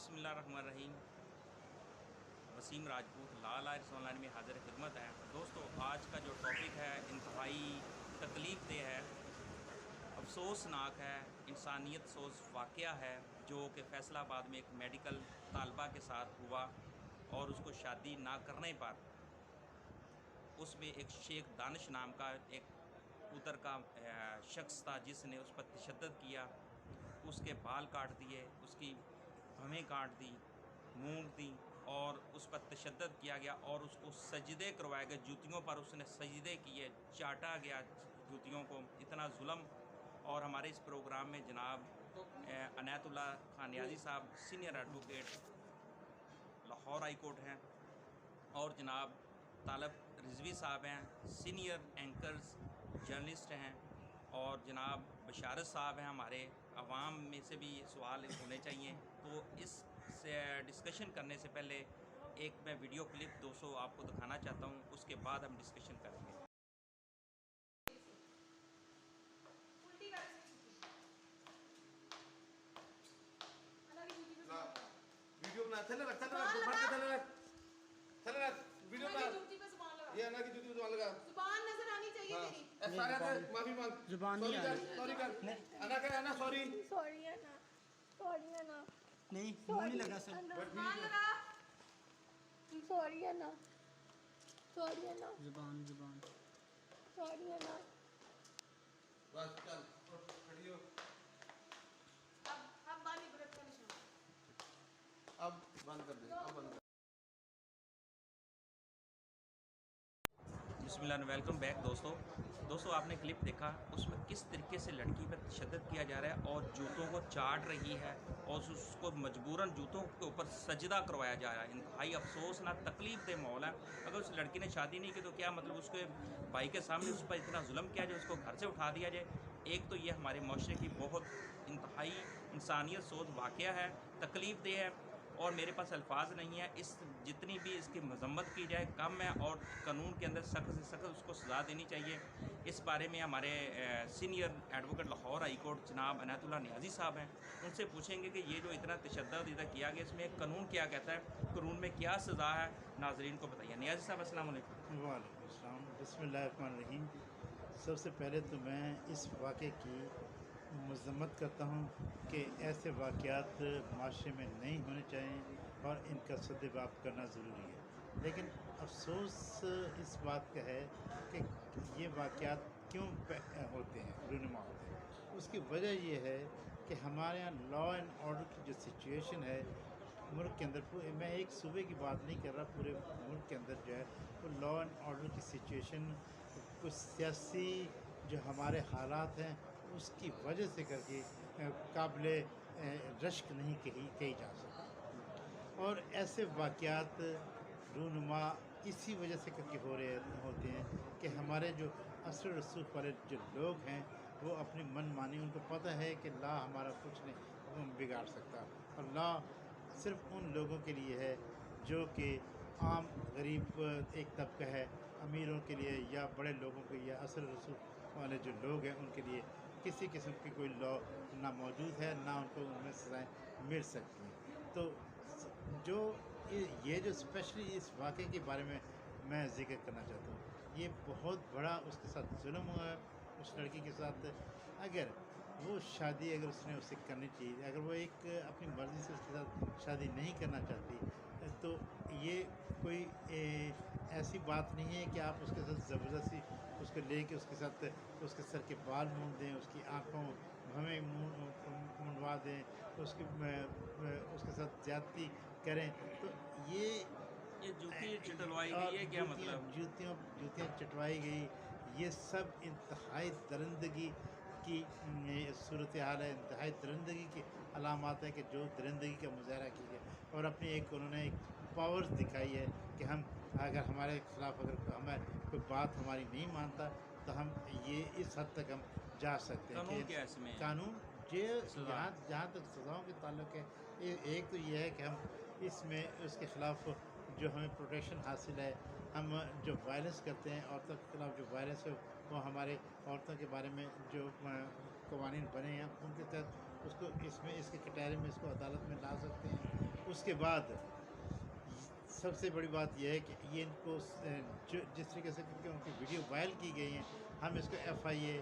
बिस्मिल्लाहिर्रहमानिर्रहीम। वसीम राजपूत लाल Aires online में हाजिर खिदमत है। दोस्तों, आज का जो टॉपिक है इंतहाई तकलीफ़ देह है, अफसोसनाक है, इंसानियत सोज वाक़या है जो कि फ़ैसलाबाद में एक मेडिकल तालबा के साथ हुआ और उसको शादी ना करने पर उसमें एक शेख दानिश नाम का एक उतर का शख्स था जिसने उस पर तशद्दुद किया। उसके बाल काट दिए, उसकी भवें काट दी, मूंद दी और उस पर तशद्दुद किया गया और उसको सजदे करवाए गए। जूतियों पर उसने सजदे किए, चाटा गया जूतियों को, इतना जुल्म। और हमारे इस प्रोग्राम में जनाब अनायतुल्लाह खान नियाज़ी साहब senior advocate Lahore high court हैं और जनाब तालब रिजवी साहब हैं सीनियर एंकर्स जर्नलिस्ट हैं और जनाब बशारत साहब हैं। हमारे आवाम में से भी सवाल होने चाहिए। तो इस से डिस्कशन करने से पहले एक मैं वीडियो क्लिप 200 आपको दिखाना चाहता हूं, उसके बाद हम डिस्कशन करेंगे। वीडियो बना थले रख वीडियो बना ये ना की जूती पे जुबान लगा, जुबान नजर आनी चाहिए तेरी। सारे से माफी मांग, जुबान नहीं आ रही, सॉरी कर अना कह ना, सॉरी सॉरी है ना नहीं मुंह नहीं लगा सर, जुबान लगा, सॉरी है ना जुबान सॉरी है ना। बस चल खड़ी हो। अब बाल इबरत का निशान, अब बंद कर दे, अब बंद कर। बिस्मिल्लाह, वेलकम बैक दोस्तों आपने क्लिप देखा, उसमें किस तरीके से लड़की पर तशद्दुद किया जा रहा है और जूतों को चाट रही है और उसको मजबूरन जूतों के ऊपर सजदा करवाया जा रहा है। इंतहाई अफसोसनाक तकलीफ दे माहौल है। अगर उस लड़की ने शादी नहीं की तो क्या मतलब उसके भाई के सामने उस पर इतना जुल्म किया जाए, उसको घर से उठा दिया जाए। एक तो ये हमारे माशरे की बहुत इंतहाई इंसानियत सोच वाक़या है, तकलीफ दे है और मेरे पास अल्फाज नहीं है। इस जितनी भी इसकी मजम्मत की जाए कम है और कानून के अंदर सख्त से सख्त उसको सज़ा देनी चाहिए। इस बारे में हमारे senior advocate Lahore high court जनाब अनायतुल्लाह नियाज़ी साहब हैं, उनसे पूछेंगे कि ये जो इतना तशद्दुद इधर किया गया इसमें कानून क्या कहता है, कानून में क्या सज़ा है, नाजरीन को बताइए। नियाज़ी साहब अस्सलाम वालेकुम। वालेकुम अस्सलाम, बिस्मिल्लाहिर्रहमानिर्रहीम। सबसे पहले तो मैं इस वाक़े की मज़म्मत करता हूँ कि ऐसे वाक़यात माशरे में नहीं होने चाहिए और इनका सद्देबाब करना ज़रूरी है। लेकिन अफसोस इस बात का है कि ये वाक़यात क्यों होते हैं, रूनुमा होते हैं। उसकी वजह ये है कि हमारे यहाँ लॉ एंड ऑर्डर की जो सिचुएशन है मुल्क के अंदर, मैं एक सूबे की बात नहीं कर रहा, पूरे मुल्क के अंदर जो है वो लॉ एंड ऑर्डर की सिचुएशन कुछ सियासी जो हमारे हालात हैं उसकी वजह से करके काबिल रश्क नहीं कही जा सकती। और ऐसे वाक़यात रूनुमा इसी वजह से करके होते हैं कि हमारे जो असर रसूख वाले जो लोग हैं वो अपनी मनमानी, उनको पता है कि ला हमारा कुछ नहीं बिगाड़ सकता और ला सिर्फ उन लोगों के लिए है जो कि आम गरीब एक तबका है, अमीरों के लिए या बड़े लोगों के या असर रसूख वाले जो लोग हैं उनके लिए किसी किस्म की कोई लॉ ना मौजूद है, ना उनको उनमें सज़ाएँ मिल सकती हैं। तो जो ये जो स्पेशली इस वाक़े के बारे में मैं ज़िक्र करना चाहता हूँ, ये बहुत बड़ा उसके साथ जुल्म हुआ है उस लड़की के साथ। अगर वो शादी अगर उससे करनी चाहिए, अगर वो एक अपनी मर्ज़ी से उसके साथ शादी नहीं करना चाहती तो ये कोई ऐसी बात नहीं है कि आप उसके साथ ज़बरदस्ती उसको लेके उसके साथ उसके सर के बाल मूंद दें, उसकी आँखों भवें मुंडवा दें, उसके साथ ज़्यादती करें। तो ये जूती चटलवाई गई है, क्या मतलब? जूतियाँ चटवाई गई, ये सब इंतहाई दरिंदगी की सूरत हाल है, इंतहाई दरिंदगी की अलामात है कि जो दरिंदगी का मुजाहरा किया गया और अपनी एक उन्होंने एक पावर्स दिखाई है कि हम अगर हमारे ख़िलाफ़ अगर हमें कोई बात हमारी नहीं मानता तो हम ये इस हद तक हम जा सकते हैं कानून कि क्या है इसमें? कानून जो सज़ा जहाँ तक सज़ाओं के ताल्लुक़ है, एक तो ये है कि हम इसमें उसके ख़िलाफ़ जो हमें प्रोटेक्शन हासिल है, हम जो वायलेंस करते हैं औरतों के ख़िलाफ़ जो वायलेंस है वो हमारे औरतों के बारे में जो कवानीन बने हैं उनके तहत उसको इसमें इसके कटहरे में इसको अदालत में ला सकते हैं उसके बाद सबसे बड़ी बात यह है कि ये इनको जो जिस तरीके से क्योंकि उनकी वीडियो वायरल की गई हैं, हम इसको FIA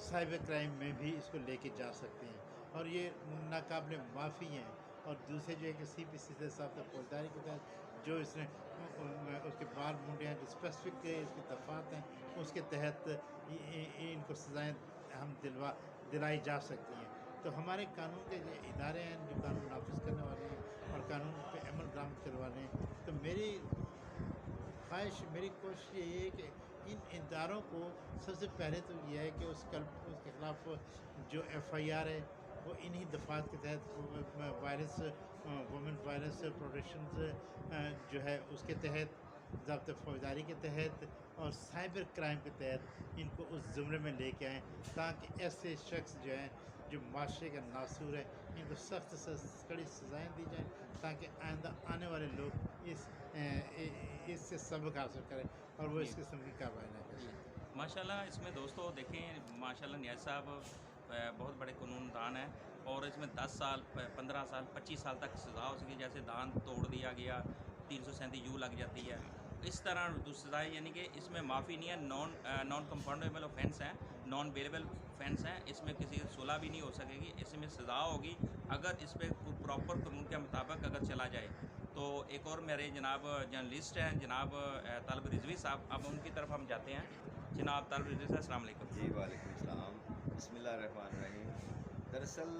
साइबर क्राइम में भी इसको लेके जा सकते हैं और ये नाकाबिले माफ़ी हैं। और दूसरे जो है कि CPC से साथ फौजदारी के तहत जो इसने उसके बाल मुंडे हैं, जो स्पेसिफिक इसके दफ़ात हैं, उसके तहत इनको सज़ाएँ हम दिलाई जा सकती हैं। तो हमारे कानून के जो इदारे हैं जो कानून नाफिज करने वाले हैं और कानून पे अमल दरामद करने वाले हैं, तो मेरी ख्वाहिश, मेरी कोशिश यही है कि इन इदारों को सबसे पहले तो यह है कि उसके ख़िलाफ़ जो FIR है वो इन्हीं दफ़ात के तहत वायरस वुमेन वायरस प्रोटेक्शन जो है उसके तहत, ज़ब्त फौजदारी के तहत और साइबर क्राइम के तहत इनको उस ज़ुमरे में लेके आएँ ताकि ऐसे शख्स जो हैं जो माशरे का नासूर है, इनको सख्त से कड़ी सज़ाएँ दी जाएँ ताकि आइंदा आने वाले लोग इससे सबक हासिल करें और वो इस किस्म की कार्रवाई न करें। माशाल्लाह इसमें दोस्तों देखें, माशाल्लाह नियाज़ साहब बहुत बड़े कानूनदान हैं और इसमें 10 साल 15 साल 25 साल तक सज़ा हो सकी। जैसे दांत तोड़ दिया गया 337 U लग जाती है, इस तरह सज़ाएँ, यानी कि इसमें माफ़ी नहीं है। नॉन कंपाउंडेबल ऑफेंस है, नॉन बेलेबल ऑफेंस है, इसमें किसी की सुलह भी नहीं हो सकेगी। इसमें सज़ा होगी अगर इस पर प्रॉपर कानून के मुताबिक अगर चला जाए। तो एक और मेरे जनाब जर्नलिस्ट हैं जनाब तालिब रिजवी साहब, अब उनकी तरफ हम जाते हैं। जनाब तालिब रिजवी साहब, अस्सलाम वालेकुम। जी वालेकुम सलाम, बिस्मिल्लाहिर्रहमानिर्रहीम। दरअसल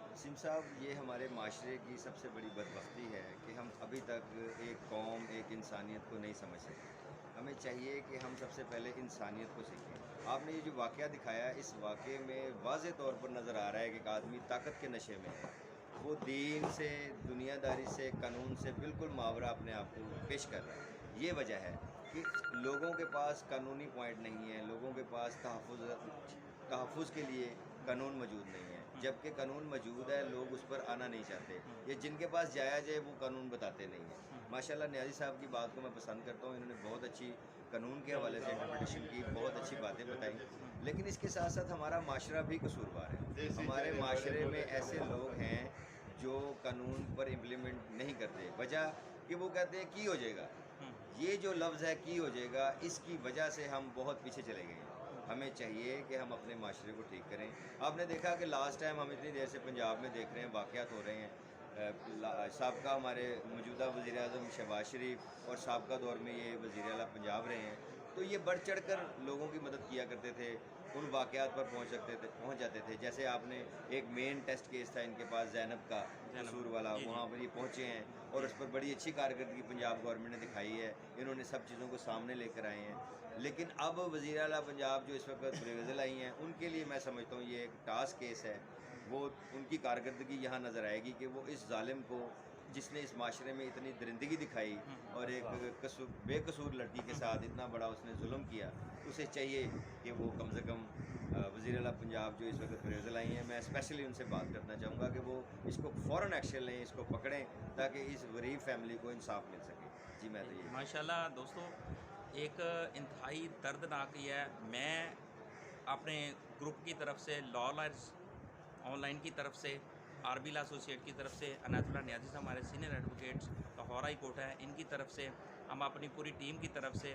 वसीम साहब, ये हमारे माशरे की सबसे बड़ी बदबख्ती है कि हम अभी तक एक कौम, एक इंसानियत को नहीं समझ सके। हमें चाहिए कि हम सबसे पहले इंसानियत को सीखें। आपने ये जो वाक़या दिखाया, इस वाक़े में वाज़े तौर पर नज़र आ रहा है कि एक आदमी ताकत के नशे में है, वो दीन से, दुनियादारी से, कानून से बिल्कुल मावरा अपने आप को पेश कर रहा है। ये वजह है कि लोगों के पास कानूनी पॉइंट नहीं है, लोगों के पास तहफ़्फ़ुज़ के लिए कानून मौजूद नहीं है। जबकि कानून मौजूद है, लोग उस पर आना नहीं चाहते, या जिनके पास जाया जाए वो कानून बताते नहीं हैं। माशाल्लाह न्याज़ी साहब की बात को मैं पसंद करता हूँ, इन्होंने बहुत अच्छी कानून के हवाले से इंटरप्रिटेशन की, बहुत अच्छी बातें बताई। लेकिन इसके साथ साथ हमारा माशरा भी कसूरवार है। हमारे माशरे में ऐसे लोग हैं जो कानून पर इम्प्लीमेंट नहीं करते, वजह कि वो कहते हैं की हो जाएगा। ये जो लफ्ज़ है की हो जाएगा, इसकी वजह से हम बहुत पीछे चले गए हैं। हमें चाहिए कि हम अपने माशरे को ठीक करें। आपने देखा कि लास्ट टाइम हम इतनी देर से पंजाब में देख रहे हैं, वाक़यात हो रहे हैं। साबका हमारे मौजूदा वज़ीर-ए-आज़म शहबाज शरीफ और साबका दौर में ये वज़ीर आला पंजाब रहे हैं, तो ये बढ़ चढ़ कर लोगों की मदद किया करते थे, उन वाक़यात पर पहुँच जाते थे। जैसे आपने एक मेन टेस्ट केस था इनके पास ज़ैनब का कसूर वाला, वहाँ पर ये पहुँचे हैं और उस पर बड़ी अच्छी कारकर्दगी पंजाब गवर्नमेंट ने दिखाई है। इन्होंने सब चीज़ों को सामने लेकर आए हैं। लेकिन अब वज़ीर आला पंजाब जो इस वक्त ब्रेगज़िल आई हैं, उनके लिए मैं समझता हूँ ये एक टास्क केस है। वो उनकी कारकर्दगी यहाँ नज़र आएगी कि वो इस ज़ालिम को, जिसने इस माशरे में इतनी दरिंदगी दिखाई और एक बेकसूर लड़की के साथ इतना बड़ा उसने जुल्म किया, उसे चाहिए कि वो कम से कम वज़ीर आला पंजाब जो इस वक्त ब्रेगज़िल आई हैं, मैं स्पेशली उनसे बात करना चाहूँगा कि वो इसको फ़ौरन एक्शन लें, इसको पकड़ें ताकि इस गरीब फैमिली को इंसाफ मिल सके। जी मैं तो ये माशाल्लाह दोस्तों, एक इंतहाई दर्दनाक ही है। मैं अपने ग्रुप की तरफ से, लॉयर्स ऑनलाइन की तरफ से, आरबीला एसोसिएट की तरफ से, अनायतुल्लाह नियाज़ी साहब हमारे senior advocates Lahore high court है, इनकी तरफ से, हम अपनी पूरी टीम की तरफ से,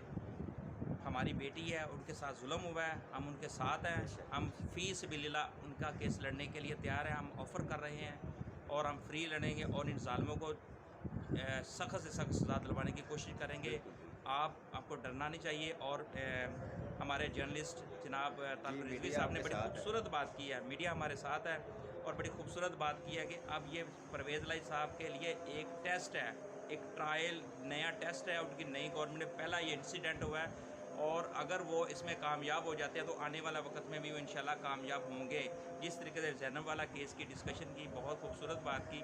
हमारी बेटी है उनके साथ जुल्म हुआ है, हम उनके साथ हैं, हम फ़ी सबिलिल्लाह उनका केस लड़ने के लिए तैयार हैं, हम ऑफ़र कर रहे हैं और हम फ्री लड़ेंगे और इन ज़ालिमों को सख्त से सख्त सज़ा दिलवाने की कोशिश करेंगे। आपको डरना नहीं चाहिए। और हमारे जर्नलिस्ट जनाब तालिब रिजवी साहब ने बड़ी खूबसूरत बात की है, मीडिया हमारे साथ है और बड़ी खूबसूरत बात की है कि अब ये परवेज़ लाई साहब के लिए एक टेस्ट है, एक ट्रायल नया टेस्ट है। उनकी नई गवर्नमेंट में पहला ये इंसिडेंट हुआ है और अगर वो इसमें कामयाब हो जाते हैं तो आने वाला वक्त में भी वो इंशाल्लाह कामयाब होंगे। जिस तरीके से ज़ैनब वाला केस की डिस्कशन की, बहुत खूबसूरत बात की।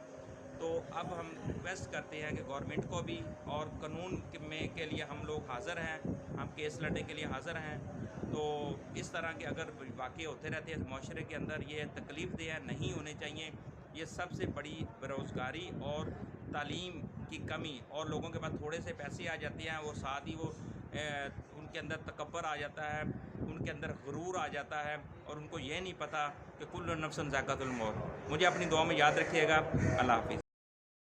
तो अब हम रिक्वेस्ट करते हैं कि गवर्नमेंट को भी, और कानून में के लिए हम लोग हाज़िर हैं, हम केस लड़ने के लिए हाज़िर हैं। तो इस तरह के अगर वाक़े होते रहते हैं माशरे के अंदर, ये तकलीफ़ देह नहीं होने चाहिए। ये सबसे बड़ी बेरोज़गारी और तालीम की कमी, और लोगों के पास थोड़े से पैसे आ जाते हैं, वो साथ ही वो उनके अंदर तकब्बर आ जाता है, उनके अंदर गुरूर आ जाता है और उनको ये नहीं पता कि कुल्लु नफ्सन ज़ाइक़ातुल मौत। मुझे अपनी दुआ में याद रखिएगा। अल्लाह हाफ़िज़।